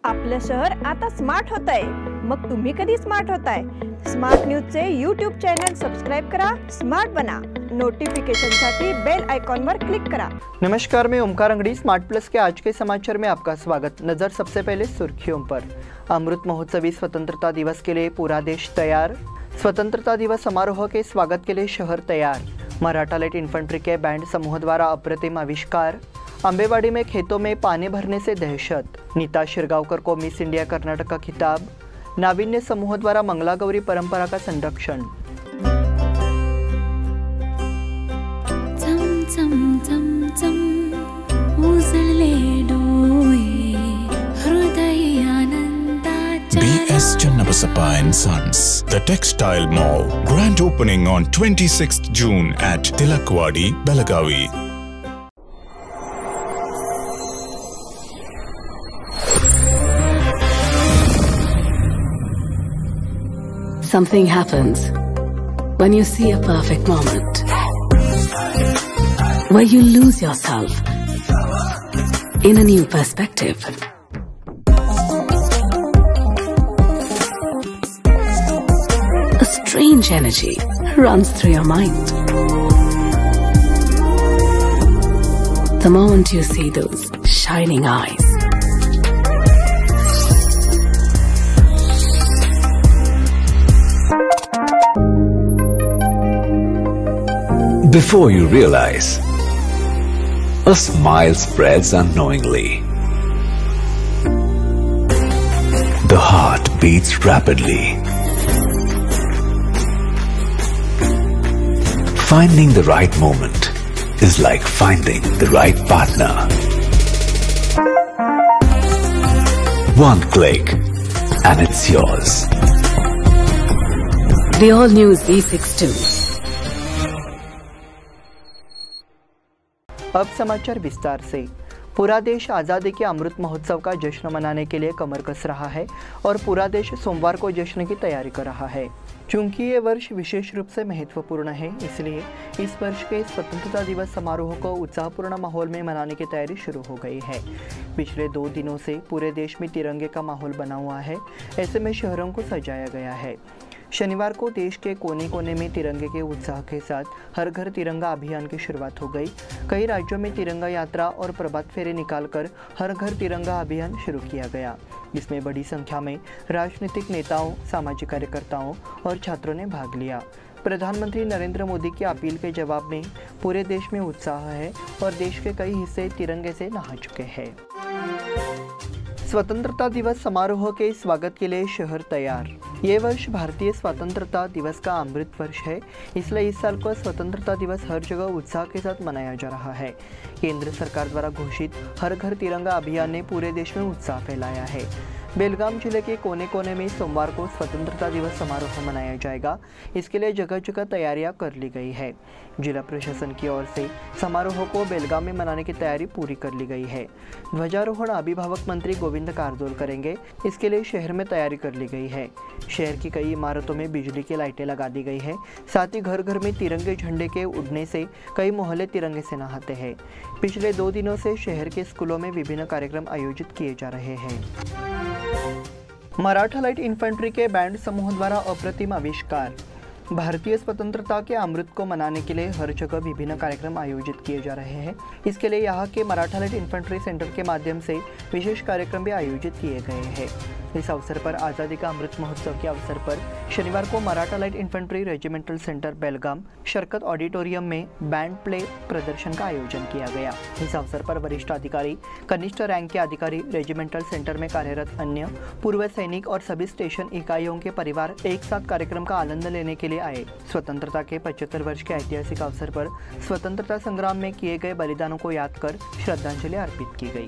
आपलं शहर आता स्मार्ट होत आहे। मग तुम्ही कधी स्मार्ट होताय? स्मार्ट न्यूजचे यूट्यूब चॅनल सबस्क्राइब करा, स्मार्ट बना। नोटिफिकेशनसाठी बेल आइकॉन पर क्लिक करा। नमस्कार, मैं ओमकार अंगड़ी। स्मार्ट प्लस के आज के समाचार में आपका स्वागत। नजर सबसे पहले सुर्खियों पर। अमृत महोत्सवी स्वतंत्रता दिवस के लिए पूरा देश तैयार। स्वतंत्रता दिवस समारोह के स्वागत के लिए शहर तैयार। मराठा लाइट इन्फेंट्री के बैंड समूह द्वारा अप्रतिम आविष्कार। अंबेवाड़ी में खेतों में पानी भरने से दहशत। नीता शिरगांवकर को मिस इंडिया कर्नाटक का खिताब। नाविन्य समूह द्वारा मंगला गौरी परंपरा का संरक्षण। BS Channabasappa and Sons, The Textile Mall, grand opening on 26th June at Tilakwadi, Belagavi. Something happens when you see a perfect moment, where you lose yourself in a new perspective. A strange energy runs through your mind. The moment you see those shining eyes, before you realize, a smile spreads unknowingly. The heart beats rapidly. Finding the right moment is like finding the right partner. One click and it's yours. the all-new Z62. अब समाचार विस्तार से। पूरा देश आज़ादी के अमृत महोत्सव का जश्न मनाने के लिए कमर कस रहा है और पूरा देश सोमवार को जश्न की तैयारी कर रहा है। चूंकि ये वर्ष विशेष रूप से महत्वपूर्ण है, इसलिए इस वर्ष के स्वतंत्रता दिवस समारोह को उत्साहपूर्ण माहौल में मनाने की तैयारी शुरू हो गई है। पिछले 2 दिनों से पूरे देश में तिरंगे का माहौल बना हुआ है। ऐसे में शहरों को सजाया गया है। शनिवार को देश के कोने कोने में तिरंगे के उत्साह के साथ हर घर तिरंगा अभियान की शुरुआत हो गई। कई राज्यों में तिरंगा यात्रा और प्रभात फेरी निकालकर हर घर तिरंगा अभियान शुरू किया गया। इसमें बड़ी संख्या में राजनीतिक नेताओं, सामाजिक कार्यकर्ताओं और छात्रों ने भाग लिया। प्रधानमंत्री नरेंद्र मोदी की अपील के जवाब में पूरे देश में उत्साह है और देश के कई हिस्से तिरंगे से नहा चुके हैं। स्वतंत्रता दिवस समारोह के स्वागत के लिए शहर तैयार। ये वर्ष भारतीय स्वतंत्रता दिवस का अमृत वर्ष है, इसलिए इस साल का स्वतंत्रता दिवस हर जगह उत्साह के साथ मनाया जा रहा है। केंद्र सरकार द्वारा घोषित हर घर तिरंगा अभियान ने पूरे देश में उत्साह फैलाया है। बेलगाम जिले के कोने कोने में सोमवार को स्वतंत्रता दिवस समारोह मनाया जाएगा। इसके लिए जगह जगह तैयारियां कर ली गई है। जिला प्रशासन की ओर से समारोह को बेलगाम में मनाने की तैयारी पूरी कर ली गई है। ध्वजारोहण अभिभावक मंत्री गोविंद कारजोल करेंगे। इसके लिए शहर में तैयारी कर ली गई है। शहर की कई इमारतों में बिजली की लाइटें लगा दी गई है। साथ ही घर घर में तिरंगे झंडे के उड़ने से कई मोहल्ले तिरंगे से नहाते हैं। पिछले 2 दिनों से शहर के स्कूलों में विभिन्न कार्यक्रम आयोजित किए जा रहे हैं। मराठा लाइट इन्फेंट्री के बैंड समूह द्वारा अप्रतिम आविष्कार। भारतीय स्वतंत्रता के अमृत को मनाने के लिए हर जगह विभिन्न कार्यक्रम आयोजित किए जा रहे हैं। इसके लिए यहाँ के मराठा लाइट इन्फेंट्री सेंटर के माध्यम से विशेष कार्यक्रम भी आयोजित किए गए हैं। इस अवसर पर आज़ादी का अमृत महोत्सव के अवसर पर शनिवार को Maratha light infantry regimental centre Belgaum शरकत ऑडिटोरियम में बैंड प्ले प्रदर्शन का आयोजन किया गया। इस अवसर पर वरिष्ठ अधिकारी, कनिष्ठ रैंक के अधिकारी, रेजिमेंटल सेंटर में कार्यरत अन्य पूर्व सैनिक और सभी स्टेशन इकाइयों के परिवार एक साथ कार्यक्रम का आनंद लेने के लिए आए। स्वतंत्रता के 75 वर्ष के ऐतिहासिक अवसर पर स्वतंत्रता संग्राम में किए गए बलिदानों को याद कर श्रद्धांजलि अर्पित की गई।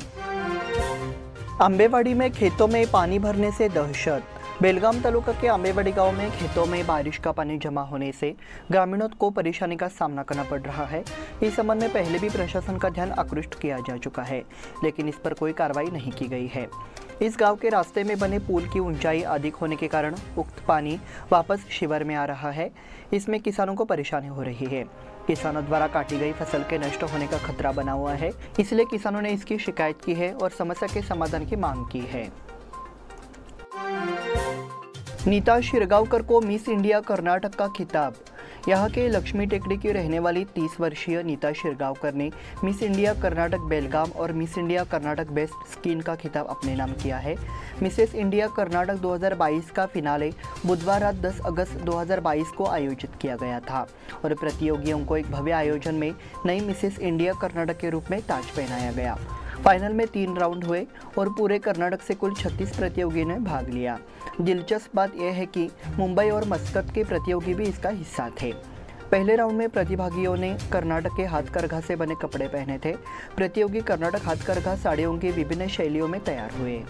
अंबेवाड़ी में खेतों में पानी भरने से दहशत। बेलगाम तालुका के अंबेवाड़ी गांव में खेतों में बारिश का पानी जमा होने से ग्रामीणों को परेशानी का सामना करना पड़ रहा है। इस संबंध में पहले भी प्रशासन का ध्यान आकृष्ट किया जा चुका है, लेकिन इस पर कोई कार्रवाई नहीं की गई है। इस गांव के रास्ते में बने पुल की ऊंचाई अधिक होने के कारण उक्त पानी वापस शिविर में आ रहा है। इसमें किसानों को परेशानी हो रही है। किसानों द्वारा काटी गई फसल के नष्ट होने का खतरा बना हुआ है, इसलिए किसानों ने इसकी शिकायत की है और समस्या के समाधान की मांग की है। नीता शिरगांवकर को मिस इंडिया कर्नाटक का खिताब। यहाँ के लक्ष्मी टेकड़ी की रहने वाली 30 वर्षीय नीता शिरगांवकर ने मिस इंडिया कर्नाटक बेलगाम और miss India Karnataka best skin का खिताब अपने नाम किया है। मिसेस इंडिया कर्नाटक 2022 का फिनाले बुधवार रात 10 अगस्त 2022 को आयोजित किया गया था और प्रतियोगियों को एक भव्य आयोजन में नई मिसेस इंडिया कर्नाटक के रूप में ताज पहनाया गया। फाइनल में 3 राउंड हुए और पूरे कर्नाटक से कुल 36 प्रतियोगियों ने भाग लिया। दिलचस्प बात यह है कि मुंबई और मस्कत के प्रतियोगी भी इसका हिस्सा थे। पहले राउंड में प्रतिभागियों ने कर्नाटक के हाथकरघा से बने कपड़े पहने थे। प्रतियोगी कर्नाटक हाथकरघा साड़ियों की विभिन्न शैलियों में तैयार हुए।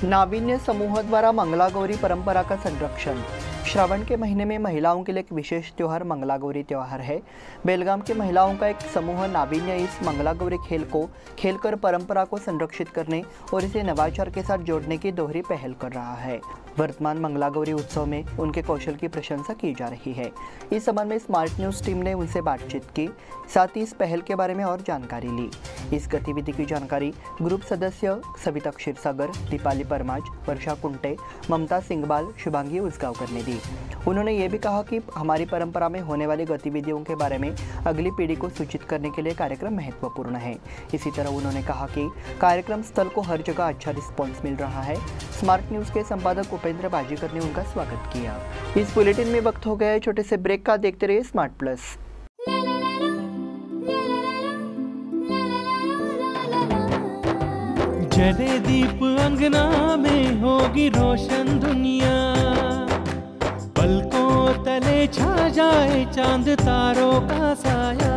नावीन्य समूह द्वारा मंगलागौरी परंपरा का संरक्षण। श्रावण के महीने में महिलाओं के लिए एक विशेष त्यौहार मंगलागौरी त्यौहार है। बेलगाम की महिलाओं का एक समूह नावीन्य इस मंगलागौरी खेल को खेलकर परंपरा को संरक्षित करने और इसे नवाचार के साथ जोड़ने की दोहरी पहल कर रहा है। वर्तमान मंगलागौरी उत्सव में उनके कौशल की प्रशंसा की जा रही है। इस संबंध में स्मार्ट न्यूज़ टीम ने उनसे बातचीत की, साथ ही इस पहल के बारे में और जानकारी ली। इस गतिविधि की जानकारी ग्रुप सदस्य सविता क्षीरसागर, दीपाली परमाज, वर्षा कुंटे, ममता सिंघबाल, शुभांगी उसगांवकर ने दी। उन्होंने ये भी कहा कि हमारी परंपरा में होने वाली गतिविधियों के बारे में अगली पीढ़ी को सूचित करने के लिए कार्यक्रम महत्वपूर्ण है। इसी तरह उन्होंने कहा कि कार्यक्रम स्थल को हर जगह अच्छा रिस्पॉन्स मिल रहा है। स्मार्ट न्यूज़ के संपादक उपेंद्र बाजीकर ने उनका स्वागत किया। इस बुलेटिन में वक्त हो गया है छोटे से ब्रेक का। देखते रहिए स्मार्ट प्लस। जले दीप अंगना में होगी रोशन दुनिया, पलकों तले छा जाए चांद तारों का साया।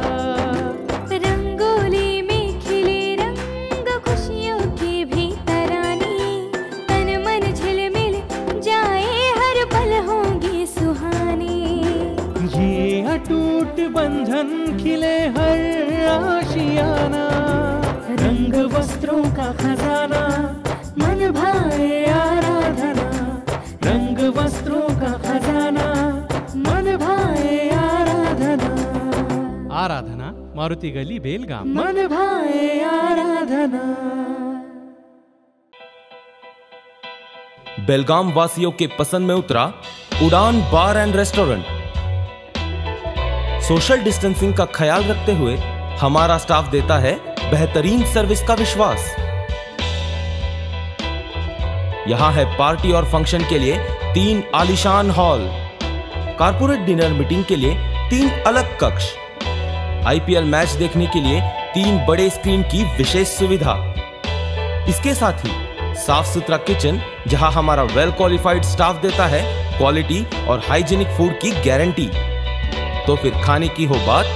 रंगोली में खिले रंग खुशियों की भी तरानी, तन मन झिलमिल जाए हर पल होंगी सुहानी। ये अटूट बंधन खिले हर आशियाना, रंग वस्त्रों का खजाना मन भाए आराधना। रंग वस्त्रों का खजाना मन भाए आराधना। आराधना मारुति गली बेलगाम। मन भाए आराधना। बेलगाम वासियों के पसंद में उतरा उड़ान बार एंड रेस्टोरेंट। सोशल डिस्टेंसिंग का ख्याल रखते हुए हमारा स्टाफ देता है बेहतरीन सर्विस का विश्वास। यहां है पार्टी और फंक्शन के लिए 3 आलीशान हॉल, कारपोरेट डिनर मीटिंग के लिए 3 अलग कक्ष, आईपीएल मैच देखने के लिए 3 बड़े स्क्रीन की विशेष सुविधा। इसके साथ ही साफ सुथरा किचन, जहां हमारा वेल क्वालिफाइड स्टाफ देता है क्वालिटी और हाइजीनिक फूड की गारंटी। तो फिर खाने की हो बात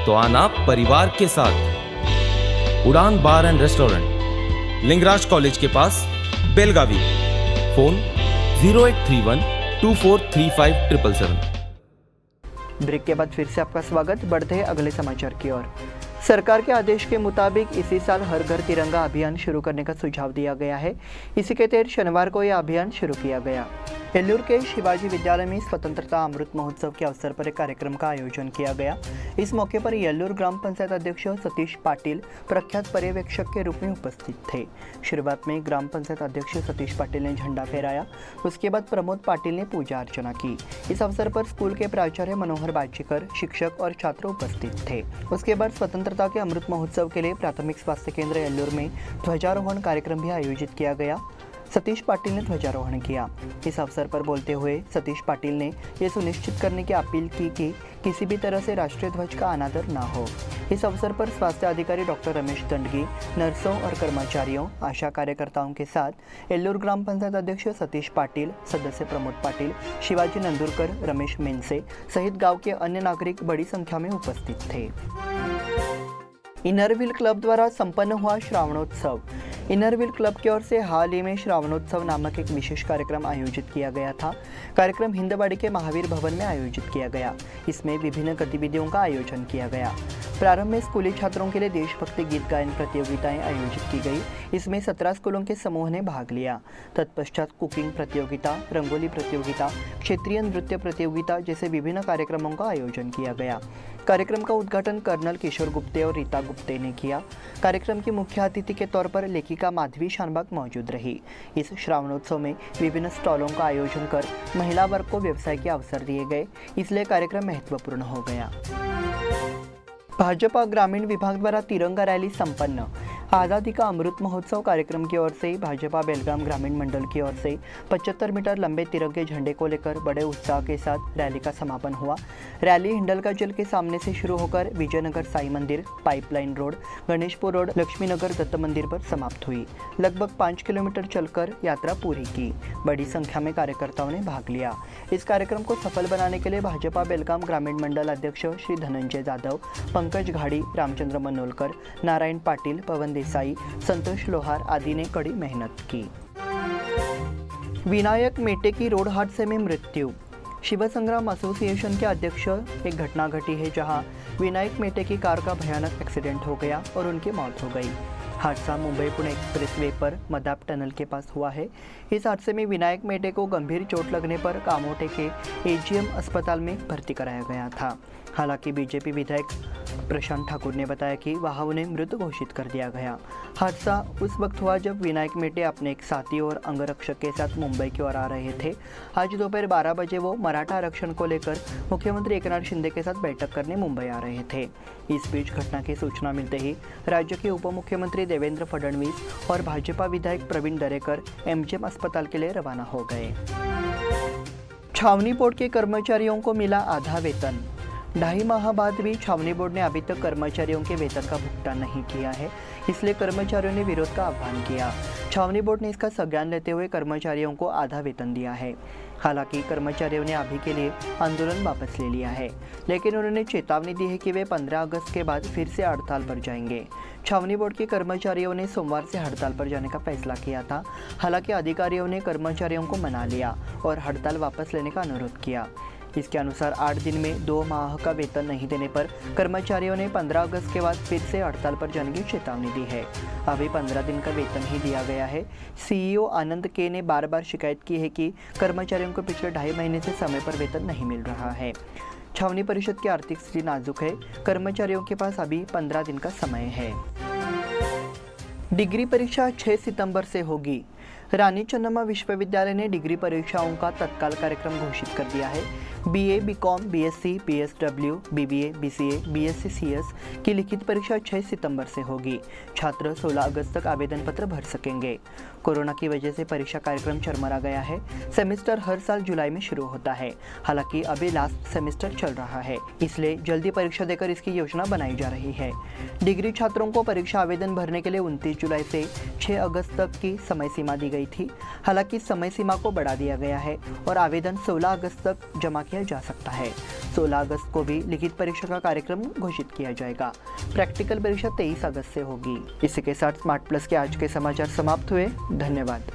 तो आना परिवार के साथ। उड़ान बार एंड रेस्टोरेंट, लिंगराज कॉलेज के पास, बेलगावी। फोन 0831 2435 777। ब्रेक के बाद फिर से आपका स्वागत। बढ़ते हैं अगले समाचार की ओर। सरकार के आदेश के मुताबिक इसी साल हर घर तिरंगा अभियान शुरू करने का सुझाव दिया गया है। इसी के तहत शनिवार को यह अभियान शुरू किया गया। एल्लूर के शिवाजी विद्यालय में स्वतंत्रता अमृत महोत्सव के अवसर पर एक कार्यक्रम का आयोजन किया गया। इस मौके पर एल्लूर ग्राम पंचायत अध्यक्ष सतीश पाटिल प्रख्यात पर्यवेक्षक के रूप में उपस्थित थे। शुरुआत में ग्राम पंचायत अध्यक्ष सतीश पाटिल ने झंडा फहराया। उसके बाद प्रमोद पाटिल ने पूजा अर्चना की। इस अवसर पर स्कूल के प्राचार्य मनोहर बाजीकर, शिक्षक और छात्र उपस्थित थे। उसके बाद स्वतंत्रता के अमृत महोत्सव के लिए प्राथमिक स्वास्थ्य केंद्र एल्लूर में ध्वजारोहण कार्यक्रम भी आयोजित किया गया। सतीश पाटिल ने ध्वजारोहण किया। इस अवसर पर बोलते हुए सतीश पाटिल ने यह सुनिश्चित करने की अपील की कि किसी भी तरह से राष्ट्रीय ध्वज का अनादर न हो। इस अवसर पर स्वास्थ्य अधिकारी डॉक्टर रमेश दंडगी, नर्सों और कर्मचारियों, आशा कार्यकर्ताओं के साथ एल्लूर ग्राम पंचायत अध्यक्ष सतीश पाटिल, सदस्य प्रमोद पाटिल, शिवाजी नंदुरकर, रमेश मेनसे सहित गांव के अन्य नागरिक बड़ी संख्या में उपस्थित थे। इनरव्हील क्लब द्वारा संपन्न हुआ श्रावणोत्सव। इनरव्हील क्लब की ओर से हाल ही में श्रावणोत्सव नामक एक विशेष कार्यक्रम आयोजित किया गया था। कार्यक्रम हिंदवाड़ी के महावीर भवन में आयोजित किया गया। इसमें विभिन्न गतिविधियों का आयोजन किया गया। प्रारंभ में स्कूली छात्रों के लिए देशभक्ति गीत गायन प्रतियोगिताएं आयोजित की गई। इसमें 17 स्कूलों के समूह ने भाग लिया। तत्पश्चात कुकिंग प्रतियोगिता, रंगोली प्रतियोगिता, क्षेत्रीय नृत्य प्रतियोगिता जैसे विभिन्न कार्यक्रमों का आयोजन किया गया। कार्यक्रम का उद्घाटन कर्नल किशोर गुप्ते और रीता गुप्ते ने किया। कार्यक्रम की मुख्य अतिथि के तौर पर लेखिका माधवी शानबाग मौजूद रही। इस श्रावणोत्सव में विभिन्न स्टॉलों का आयोजन कर महिला वर्ग को व्यवसाय के अवसर दिए गए, इसलिए कार्यक्रम महत्वपूर्ण हो गया। भाजपा ग्रामीण विभाग द्वारा तिरंगा रैली संपन्न। आज़ादी का अमृत महोत्सव कार्यक्रम की ओर से भाजपा बेलगाम ग्रामीण मंडल की ओर से 75 मीटर लंबे तिरंगे झंडे को लेकर बड़े उत्साह के साथ रैली का समापन हुआ। रैली हिंडलगा जेल के सामने से शुरू होकर विजयनगर साई मंदिर, pipeline road, Ganeshpur road, Laxminagar Datta मंदिर पर समाप्त हुई। लगभग 5 किलोमीटर चलकर यात्रा पूरी की। बड़ी संख्या में कार्यकर्ताओं ने भाग लिया। इस कार्यक्रम को सफल बनाने के लिए भाजपा बेलगाम ग्रामीण मंडल अध्यक्ष श्री धनंजय जाधव, पंकज घाड़ी, रामचंद्र मनोलकर, नारायण पाटिल, पवन देसाई, संतोष लोहार आदि ने कड़ी मेहनत की। विनायक मेटे की रोड हादसे में मृत्यु। शिव संग्राम एसोसिएशन के अध्यक्ष एक घटना घटी है जहां विनायक मेटे की कार का भयानक एक्सीडेंट हो गया और उनकी मौत हो गई। हादसा मुंबई पुणे एक्सप्रेसवे पर मदाप टनल के पास हुआ है। इस हादसे में विनायक मेटे को गंभीर चोट लगने पर कामोटे के एजीएम अस्पताल में भर्ती कराया गया था। हालांकि बीजेपी विधायक प्रशांत ठाकुर ने बताया कि वहां उन्हें मृत घोषित कर दिया गया। हादसा उस वक्त हुआ जब विनायक मेटे अपने एक साथी और अंगरक्षक के साथ मुंबई की ओर आ रहे थे। आज दोपहर 12 बजे वो मराठा आरक्षण को लेकर मुख्यमंत्री एकनाथ शिंदे के साथ बैठक करने मुंबई आ रहे थे। इस बीच घटना की सूचना मिलते ही राज्य के उप मुख्यमंत्री देवेंद्र फडणवीस और भाजपा विधायक प्रवीण दरेकर एमजीएम अस्पताल के लिए रवाना हो गए। छावनी बोर्ड के कर्मचारियों को मिला आधा वेतन। 2.5 माह बाद भी छावनी बोर्ड ने अभी तक कर्मचारियों के वेतन का भुगतान नहीं किया है, इसलिए कर्मचारियों ने विरोध का आह्वान किया। छावनी बोर्ड ने इसका संज्ञान लेते हुए कर्मचारियों को आधा वेतन दिया है। हालांकि कर्मचारियों ने अभी के लिए आंदोलन वापस ले लिया है, लेकिन उन्होंने चेतावनी दी है कि वे 15 अगस्त के बाद फिर से हड़ताल पर जाएंगे। छावनी बोर्ड के कर्मचारियों ने सोमवार से हड़ताल पर जाने का फैसला किया था। हालांकि अधिकारियों ने कर्मचारियों को मना लिया और हड़ताल वापस लेने का अनुरोध किया। इसके अनुसार 8 दिन में 2 माह का वेतन नहीं देने पर कर्मचारियों ने 15 अगस्त के बाद फिर से हड़ताल पर जाने की चेतावनी दी है। अभी 15 दिन का वेतन ही दिया गया है। सीईओ आनंद के ने बार बार शिकायत की है कि कर्मचारियों को पिछले 2.5 महीने से समय पर वेतन नहीं मिल रहा है। छावनी परिषद की आर्थिक स्थिति नाजुक है। कर्मचारियों के पास अभी 15 दिन का समय है। डिग्री परीक्षा 6 सितंबर से होगी। रानी चन्नम्मा विश्वविद्यालय ने डिग्री परीक्षाओं का तत्काल कार्यक्रम घोषित कर दिया है। BA, BCom, BSc, BSW, BBA, BCA, BSc CS की लिखित परीक्षा 6 सितंबर से होगी। छात्र 16 अगस्त तक आवेदन पत्र भर सकेंगे। कोरोना की वजह से परीक्षा कार्यक्रम चरमरा गया है। सेमेस्टर हर साल जुलाई में शुरू होता है। हालांकि अभी लास्ट सेमेस्टर चल रहा है, इसलिए जल्दी परीक्षा देकर इसकी योजना बनाई जा रही है। डिग्री छात्रों को परीक्षा आवेदन भरने के लिए 29 जुलाई से 6 अगस्त तक की समय सीमा दी गई थी। हालांकि समय सीमा को बढ़ा दिया गया है और आवेदन 16 अगस्त तक जमा किया जा सकता है। 16 अगस्त को भी लिखित परीक्षा का कार्यक्रम घोषित किया जाएगा। प्रैक्टिकल परीक्षा 23 अगस्त से होगी। इसी के साथ स्मार्ट प्लस के आज के समाचार समाप्त हुए। धन्यवाद।